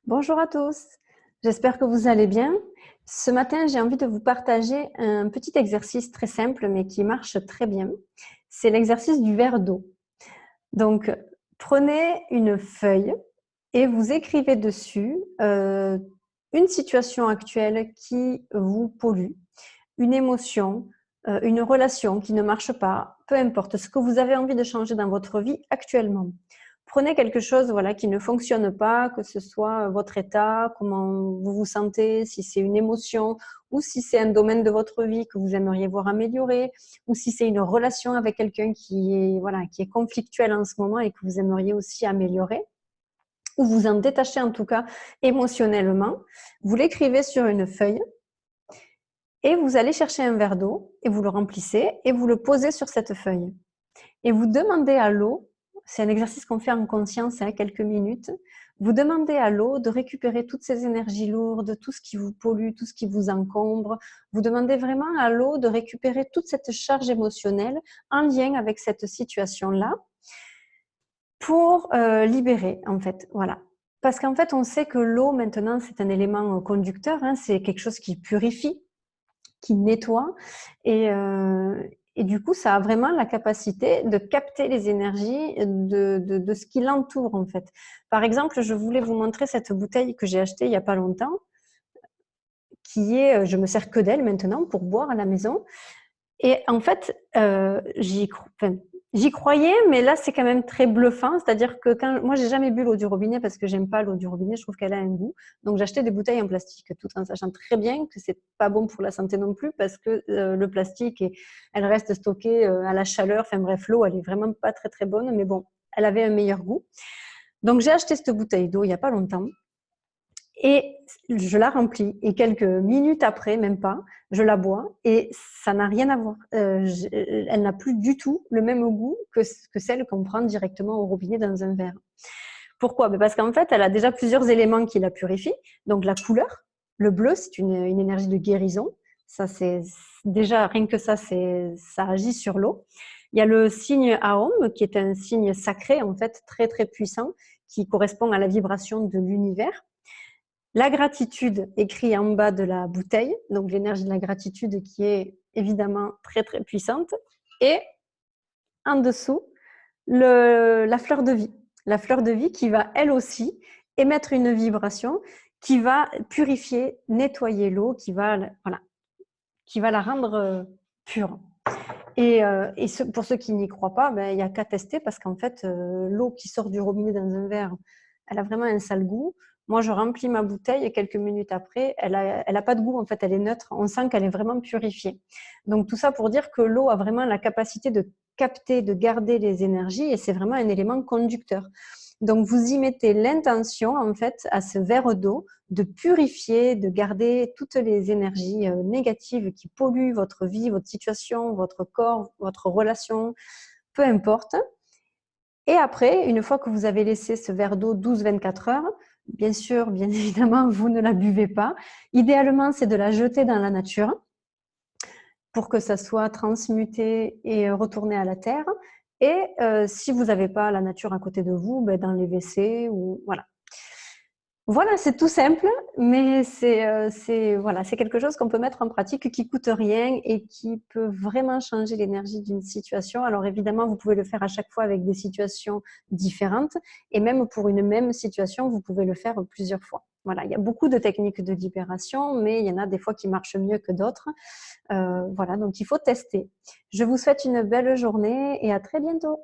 Bonjour à tous, j'espère que vous allez bien. Ce matin, j'ai envie de vous partager un petit exercice très simple mais qui marche très bien. C'est l'exercice du verre d'eau. Donc, prenez une feuille et vous écrivez dessus une situation actuelle qui vous pollue, une émotion, une relation qui ne marche pas, peu importe ce que vous avez envie de changer dans votre vie actuellement. Prenez quelque chose voilà, qui ne fonctionne pas, que ce soit votre état, comment vous vous sentez, si c'est une émotion ou si c'est un domaine de votre vie que vous aimeriez voir améliorer ou si c'est une relation avec quelqu'un qui est conflictuelle en ce moment et que vous aimeriez aussi améliorer ou vous en détacher en tout cas émotionnellement. Vous l'écrivez sur une feuille et vous allez chercher un verre d'eau et vous le remplissez et vous le posez sur cette feuille. Et vous demandez à l'eau, c'est un exercice qu'on fait en conscience, quelques minutes, vous demandez à l'eau de récupérer toutes ces énergies lourdes, tout ce qui vous pollue, tout ce qui vous encombre. Vous demandez vraiment à l'eau de récupérer toute cette charge émotionnelle en lien avec cette situation-là pour libérer, en fait. Voilà. Parce qu'en fait, on sait que l'eau, maintenant, c'est un élément conducteur, c'est quelque chose qui purifie, qui nettoie et du coup, ça a vraiment la capacité de capter les énergies de ce qui l'entoure en fait. Par exemple, je voulais vous montrer cette bouteille que j'ai achetée il n'y a pas longtemps, qui est, je me sers que d'elle maintenant pour boire à la maison. Et en fait, j'y croyais, mais là, c'est quand même très bluffant. C'est-à-dire que moi, j'ai jamais bu l'eau du robinet parce que j'aime pas l'eau du robinet. Je trouve qu'elle a un goût. Donc, j'achetais des bouteilles en plastique, tout en sachant très bien que c'est pas bon pour la santé non plus parce que le plastique, elle reste stockée à la chaleur. Enfin bref, l'eau, elle est vraiment pas très très bonne, mais bon, elle avait un meilleur goût. Donc, j'ai acheté cette bouteille d'eau il y a pas longtemps. Et je la remplis. Et quelques minutes après, même pas, je la bois et ça n'a rien à voir. Elle n'a plus du tout le même goût que celle qu'on prend directement au robinet dans un verre. Pourquoi? Parce qu'en fait, elle a déjà plusieurs éléments qui la purifient. Donc la couleur, le bleu, c'est une énergie de guérison. Ça, c'est déjà rien que ça agit sur l'eau. Il y a le signe Aum, qui est un signe sacré, en fait, très très puissant, qui correspond à la vibration de l'univers. La gratitude écrit en bas de la bouteille, donc l'énergie de la gratitude qui est évidemment très très puissante. Et en dessous, la fleur de vie. La fleur de vie qui va elle aussi émettre une vibration qui va purifier, nettoyer l'eau, qui va la rendre pure. Et pour ceux qui n'y croient pas, il n'y a qu'à tester parce qu'en fait, l'eau qui sort du robinet dans un verre, elle a vraiment un sale goût. Moi, je remplis ma bouteille et quelques minutes après, elle a pas de goût, en fait, elle est neutre. On sent qu'elle est vraiment purifiée. Donc, tout ça pour dire que l'eau a vraiment la capacité de capter, de garder les énergies et c'est vraiment un élément conducteur. Donc, vous y mettez l'intention, en fait, à ce verre d'eau de purifier, de garder toutes les énergies négatives qui polluent votre vie, votre situation, votre corps, votre relation, peu importe. Et après, une fois que vous avez laissé ce verre d'eau 12-24 heures, bien sûr, bien évidemment, vous ne la buvez pas. Idéalement, c'est de la jeter dans la nature pour que ça soit transmuté et retourné à la terre. Et si vous n'avez pas la nature à côté de vous, dans les WC ou voilà. Voilà, c'est tout simple, mais c'est quelque chose qu'on peut mettre en pratique, qui coûte rien et qui peut vraiment changer l'énergie d'une situation. Alors évidemment, vous pouvez le faire à chaque fois avec des situations différentes et même pour une même situation, vous pouvez le faire plusieurs fois. Voilà, il y a beaucoup de techniques de libération, mais il y en a des fois qui marchent mieux que d'autres. Voilà, donc il faut tester. Je vous souhaite une belle journée et à très bientôt.